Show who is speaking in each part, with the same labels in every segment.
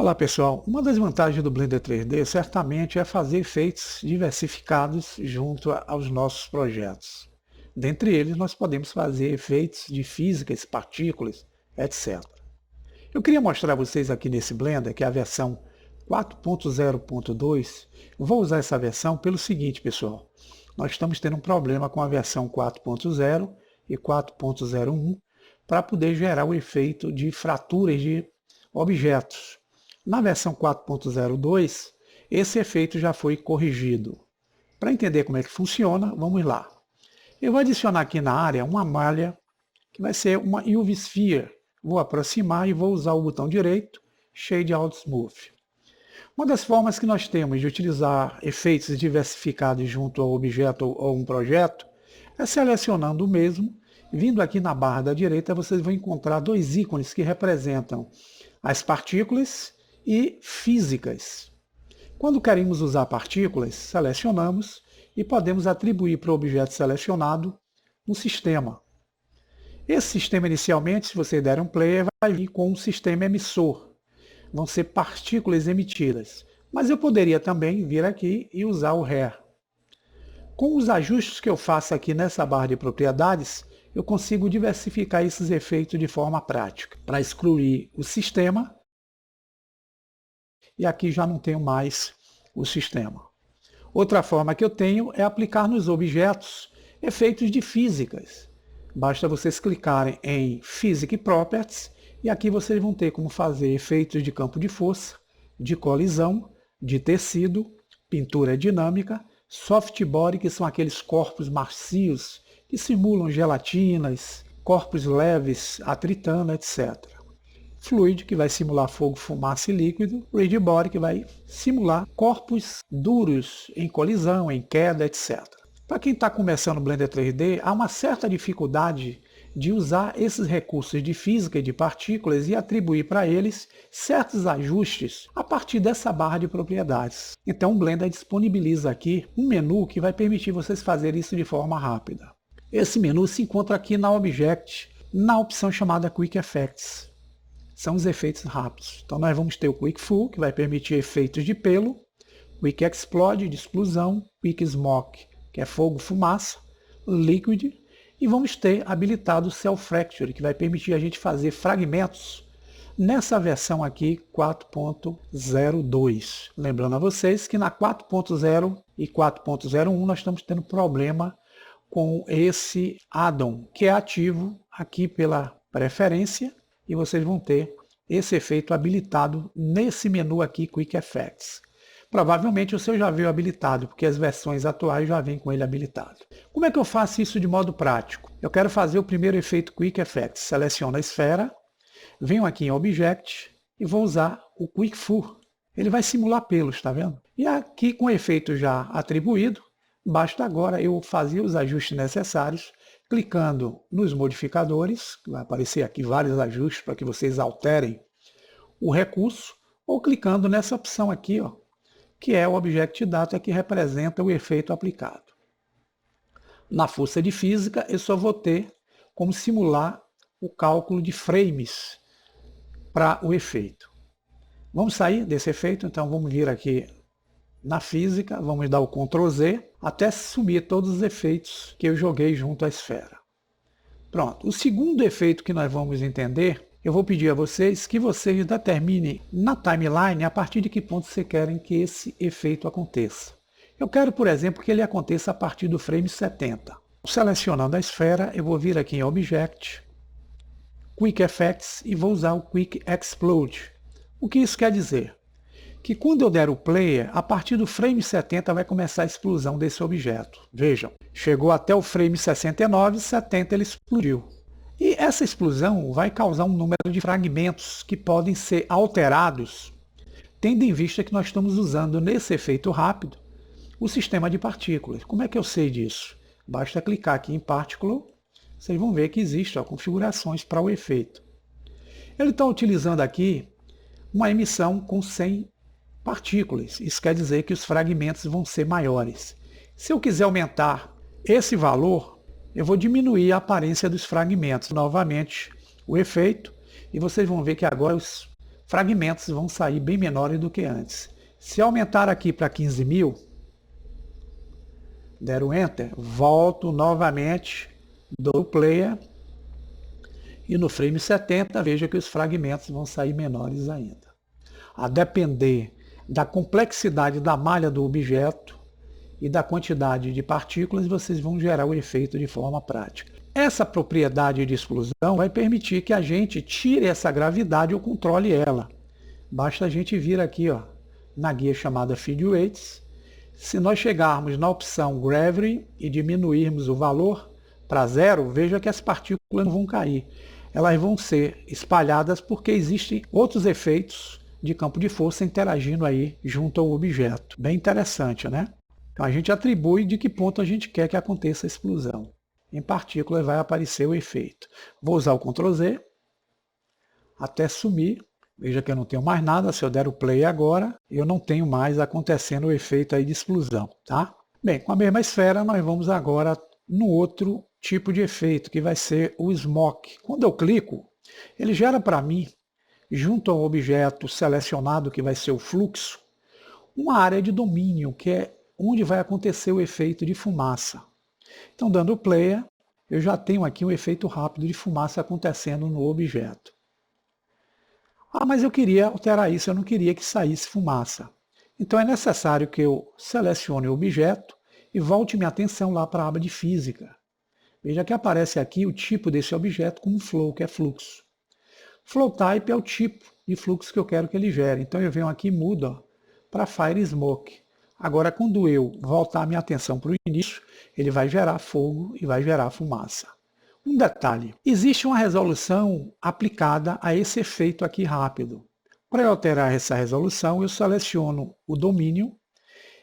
Speaker 1: Olá pessoal, uma das vantagens do Blender 3D certamente é fazer efeitos diversificados junto aos nossos projetos. Dentre eles nós podemos fazer efeitos de físicas, partículas, etc. Eu queria mostrar a vocês aqui nesse Blender, que é a versão 4.0.2, vou usar essa versão pelo seguinte pessoal, nós estamos tendo um problema com a versão 4.0 e 4.01 para poder gerar o efeito de fraturas de objetos. Na versão 4.02, esse efeito já foi corrigido. Para entender como é que funciona, vamos lá. Eu vou adicionar aqui na área uma malha, que vai ser uma UV Sphere. Vou aproximar e vou usar o botão direito, Shade Out Smooth. Uma das formas que nós temos de utilizar efeitos diversificados junto ao objeto ou um projeto é selecionando o mesmo. Vindo aqui na barra da direita, vocês vão encontrar dois ícones que representam as partículas e físicas. Quando queremos usar partículas, selecionamos e podemos atribuir para o objeto selecionado um sistema. Esse sistema inicialmente, se você der um play, vai vir com um sistema emissor. Vão ser partículas emitidas. Mas eu poderia também vir aqui e usar o Hair. Com os ajustes que eu faço aqui nessa barra de propriedades, eu consigo diversificar esses efeitos de forma prática. Para excluir o sistema, e aqui já não tenho mais o sistema. Outra forma que eu tenho é aplicar nos objetos efeitos de físicas. Basta vocês clicarem em Physics Properties e aqui vocês vão ter como fazer efeitos de campo de força, de colisão, de tecido, pintura dinâmica, soft body, que são aqueles corpos macios que simulam gelatinas, corpos leves, atritano, etc. Fluid, que vai simular fogo, fumaça e líquido. Rigid Body, que vai simular corpos duros em colisão, em queda, etc. Para quem está começando o Blender 3D, há uma certa dificuldade de usar esses recursos de física e de partículas e atribuir para eles certos ajustes a partir dessa barra de propriedades. Então o Blender disponibiliza aqui um menu que vai permitir vocês fazerem isso de forma rápida. Esse menu se encontra aqui na Object, na opção chamada Quick Effects. São os efeitos rápidos. Então nós vamos ter o Quick Full, que vai permitir efeitos de pelo, Quick Explode, de explosão, Quick Smoke, que é fogo, fumaça, Liquid, e vamos ter habilitado o Cell Fracture, que vai permitir a gente fazer fragmentos nessa versão aqui 4.02. Lembrando a vocês que na 4.0 e 4.01 nós estamos tendo problema com esse add-on, que é ativo aqui pela preferência, e vocês vão ter esse efeito habilitado nesse menu aqui, Quick Effects. Provavelmente o seu já veio habilitado, porque as versões atuais já vêm com ele habilitado. Como é que eu faço isso de modo prático? Eu quero fazer o primeiro efeito Quick Effects. Seleciono a esfera, venho aqui em Object e vou usar o Quick Full. Ele vai simular pelos, está vendo? E aqui com o efeito já atribuído, basta agora eu fazer os ajustes necessários, clicando nos modificadores, vai aparecer aqui vários ajustes para que vocês alterem o recurso, ou clicando nessa opção aqui, ó, que é o Object Data, que representa o efeito aplicado. Na força de física, eu só vou ter como simular o cálculo de frames para o efeito. Vamos sair desse efeito, então vamos vir aqui na física, vamos dar o Ctrl Z, até sumir todos os efeitos que eu joguei junto à esfera. Pronto, o segundo efeito que nós vamos entender, eu vou pedir a vocês que vocês determinem na timeline a partir de que ponto vocês querem que esse efeito aconteça. Eu quero, por exemplo, que ele aconteça a partir do frame 70. Selecionando a esfera, eu vou vir aqui em Object, Quick Effects e vou usar o Quick Explode. O que isso quer dizer? Que quando eu der o player, a partir do frame 70 vai começar a explosão desse objeto. Vejam, chegou até o frame 69, 70 ele explodiu. E essa explosão vai causar um número de fragmentos que podem ser alterados, tendo em vista que nós estamos usando nesse efeito rápido o sistema de partículas. Como é que eu sei disso? Basta clicar aqui em Particle, vocês vão ver que existem configurações para o efeito. Ele está utilizando aqui uma emissão com 100 partículas. Isso quer dizer que os fragmentos vão ser maiores. Se eu quiser aumentar esse valor, eu vou diminuir a aparência dos fragmentos. Novamente o efeito, e vocês vão ver que agora os fragmentos vão sair bem menores do que antes. Se aumentar aqui para 15.000, der o Enter, volto novamente, dou o Player, e no frame 70, veja que os fragmentos vão sair menores ainda. A depender da complexidade da malha do objeto e da quantidade de partículas, vocês vão gerar o efeito de forma prática. Essa propriedade de exclusão vai permitir que a gente tire essa gravidade ou controle ela. Basta a gente vir aqui, ó, na guia chamada Feed Weights. Se nós chegarmos na opção Gravity e diminuirmos o valor para 0, veja que as partículas não vão cair. Elas vão ser espalhadas porque existem outros efeitos de campo de força interagindo aí junto ao objeto. Bem interessante, né? Então a gente atribui de que ponto a gente quer que aconteça a explosão. Em partículas vai aparecer o efeito. Vou usar o Ctrl Z até sumir. Veja que eu não tenho mais nada. Se eu der o play agora, eu não tenho mais acontecendo o efeito aí de explosão, tá? Bem, com a mesma esfera nós vamos agora no outro tipo de efeito, que vai ser o Smoke. Quando eu clico, ele gera para mim, junto ao objeto selecionado, que vai ser o fluxo, uma área de domínio, que é onde vai acontecer o efeito de fumaça. Então, dando o Player, eu já tenho aqui um efeito rápido de fumaça acontecendo no objeto. Ah, mas eu queria alterar isso, eu não queria que saísse fumaça. Então é necessário que eu selecione o objeto e volte minha atenção lá para a aba de Física. Veja que aparece aqui o tipo desse objeto como Flow, que é fluxo. Flow Type é o tipo de fluxo que eu quero que ele gere. Então eu venho aqui e mudo para Fire Smoke. Agora, quando eu voltar minha atenção para o início, ele vai gerar fogo e vai gerar fumaça. Um detalhe, existe uma resolução aplicada a esse efeito aqui rápido. Para eu alterar essa resolução, eu seleciono o domínio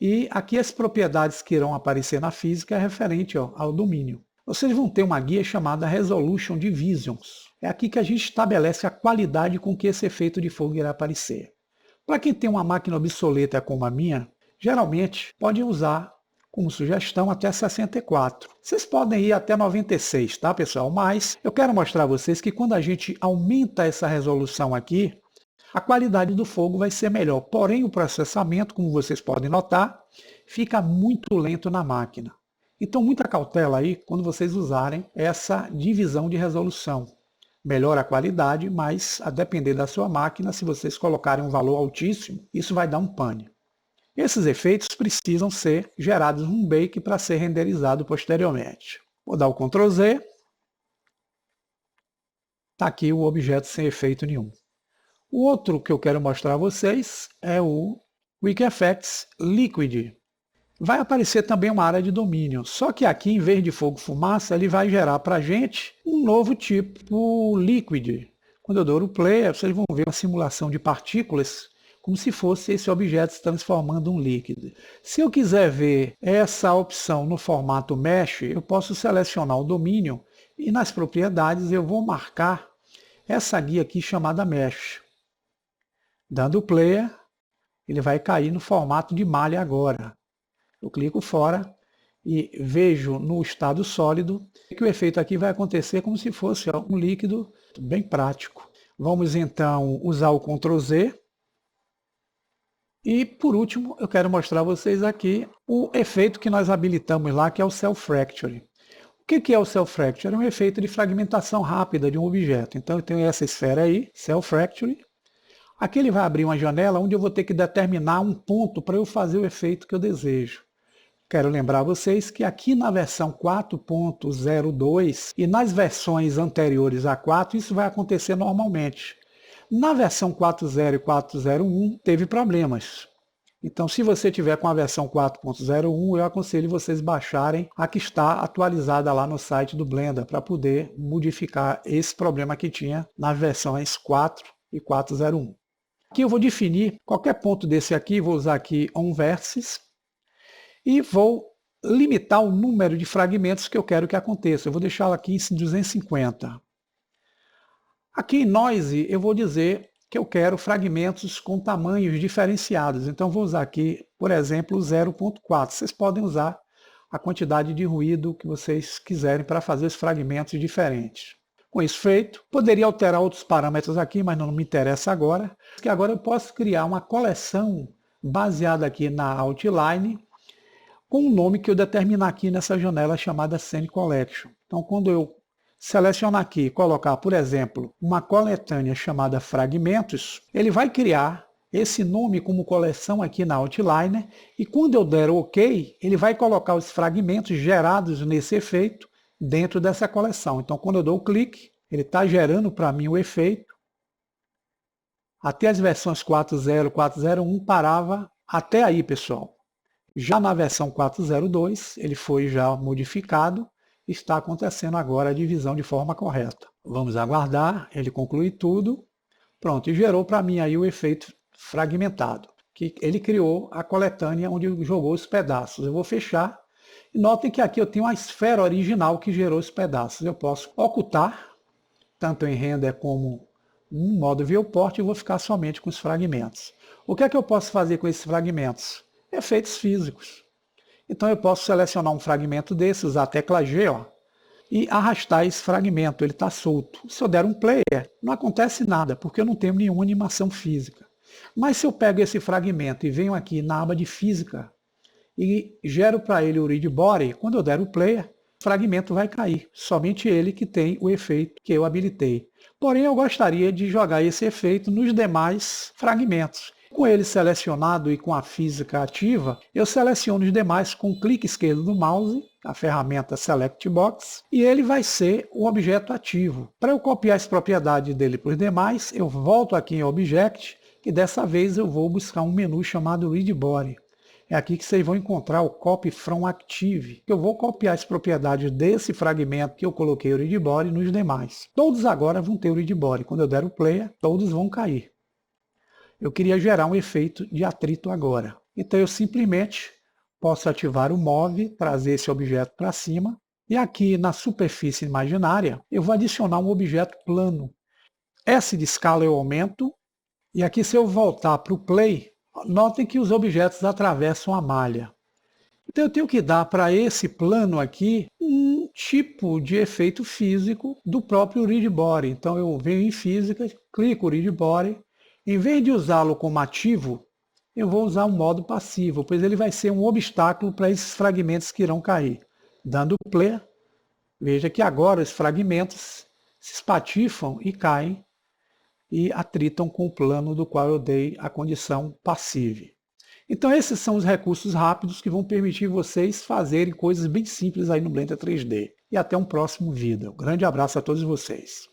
Speaker 1: e aqui as propriedades que irão aparecer na física é referente ao domínio. Vocês vão ter uma guia chamada Resolution Divisions. É aqui que a gente estabelece a qualidade com que esse efeito de fogo irá aparecer. Para quem tem uma máquina obsoleta como a minha, geralmente pode usar como sugestão até 64. Vocês podem ir até 96, tá, pessoal? Mas eu quero mostrar a vocês que quando a gente aumenta essa resolução aqui, a qualidade do fogo vai ser melhor. Porém, o processamento, como vocês podem notar, fica muito lento na máquina. Então, muita cautela aí quando vocês usarem essa divisão de resolução. Melhora a qualidade, mas a depender da sua máquina, se vocês colocarem um valor altíssimo, isso vai dar um pane. Esses efeitos precisam ser gerados num bake para ser renderizado posteriormente. Vou dar o Ctrl Z. Está aqui o objeto sem efeito nenhum. O outro que eu quero mostrar a vocês é o Quick Effects Liquid. Vai aparecer também uma área de domínio, só que aqui, em vez de fogo-fumaça, ele vai gerar para a gente um novo tipo Liquid. Quando eu dou o play, vocês vão ver uma simulação de partículas, como se fosse esse objeto se transformando em um líquido. Se eu quiser ver essa opção no formato Mesh, eu posso selecionar o domínio e nas propriedades eu vou marcar essa guia aqui chamada Mesh. Dando o Player, ele vai cair no formato de malha agora. Eu clico fora e vejo no estado sólido que o efeito aqui vai acontecer como se fosse um líquido bem prático. Vamos então usar o Ctrl Z. E por último, eu quero mostrar a vocês aqui o efeito que nós habilitamos lá, que é o Cell Fracture. O que é o Cell Fracture? É um efeito de fragmentação rápida de um objeto. Então eu tenho essa esfera aí, Cell Fracture. Aqui ele vai abrir uma janela onde eu vou ter que determinar um ponto para eu fazer o efeito que eu desejo. Quero lembrar a vocês que aqui na versão 4.02 e nas versões anteriores a 4, isso vai acontecer normalmente. Na versão 4.0 e 4.01 teve problemas. Então, se você tiver com a versão 4.01, eu aconselho vocês baixarem a que está atualizada lá no site do Blender para poder modificar esse problema que tinha nas versões 4 e 4.01. Aqui eu vou definir qualquer ponto desse aqui, vou usar aqui OnVertices e vou limitar o número de fragmentos que eu quero que aconteça. Eu vou deixá-lo aqui em 250. Aqui em Noise eu vou dizer que eu quero fragmentos com tamanhos diferenciados. Então vou usar aqui, por exemplo, 0.4. Vocês podem usar a quantidade de ruído que vocês quiserem para fazer os fragmentos diferentes. Com isso feito, poderia alterar outros parâmetros aqui, mas não me interessa agora. Que agora eu posso criar uma coleção baseada aqui na Outline, com um nome que eu determinar aqui nessa janela chamada Scene Collection. Então, quando eu selecionar aqui e colocar, por exemplo, uma coletânea chamada Fragmentos, ele vai criar esse nome como coleção aqui na Outline, e quando eu der OK, ele vai colocar os fragmentos gerados nesse efeito dentro dessa coleção. Então, quando eu dou o clique, ele está gerando para mim o efeito. Até as versões 4.0, 4.01 parava até aí, pessoal. Já na versão 4.02, ele foi já modificado, está acontecendo agora a divisão de forma correta. Vamos aguardar, ele conclui tudo. Pronto, e gerou para mim aí o efeito fragmentado, que ele criou a coletânea onde jogou os pedaços. Eu vou fechar. E notem que aqui eu tenho a esfera original que gerou os pedaços. Eu posso ocultar, tanto em render como no modo viewport, e vou ficar somente com os fragmentos. O que é que eu posso fazer com esses fragmentos? Efeitos físicos. Então eu posso selecionar um fragmento desse, usar a tecla G, ó, e arrastar esse fragmento, ele está solto. Se eu der um player, não acontece nada, porque eu não tenho nenhuma animação física. Mas se eu pego esse fragmento e venho aqui na aba de física, e gero para ele o read body, quando eu der o player, o fragmento vai cair. Somente ele que tem o efeito que eu habilitei. Porém, eu gostaria de jogar esse efeito nos demais fragmentos. Com ele selecionado e com a física ativa, eu seleciono os demais com o clique esquerdo do mouse, a ferramenta Select Box, e ele vai ser o objeto ativo. Para eu copiar as propriedades dele para os demais, eu volto aqui em Object, e dessa vez eu vou buscar um menu chamado Read Body. É aqui que vocês vão encontrar o Copy From Active. Eu vou copiar as propriedades desse fragmento que eu coloquei o Read Body nos demais. Todos agora vão ter o Read Body. Quando eu der o player, todos vão cair. Eu queria gerar um efeito de atrito agora. Então eu simplesmente posso ativar o Move, trazer esse objeto para cima. E aqui na superfície imaginária, eu vou adicionar um objeto plano. S de escala eu aumento. E aqui se eu voltar para o Play, notem que os objetos atravessam a malha. Então eu tenho que dar para esse plano aqui um tipo de efeito físico do próprio Read Body. Então eu venho em Física, clico no Read Body. Em vez de usá-lo como ativo, eu vou usar um modo passivo, pois ele vai ser um obstáculo para esses fragmentos que irão cair. Dando play, veja que agora os fragmentos se espatifam e caem e atritam com o plano do qual eu dei a condição passive. Então esses são os recursos rápidos que vão permitir vocês fazerem coisas bem simples aí no Blender 3D. E até um próximo vídeo. Um grande abraço a todos vocês.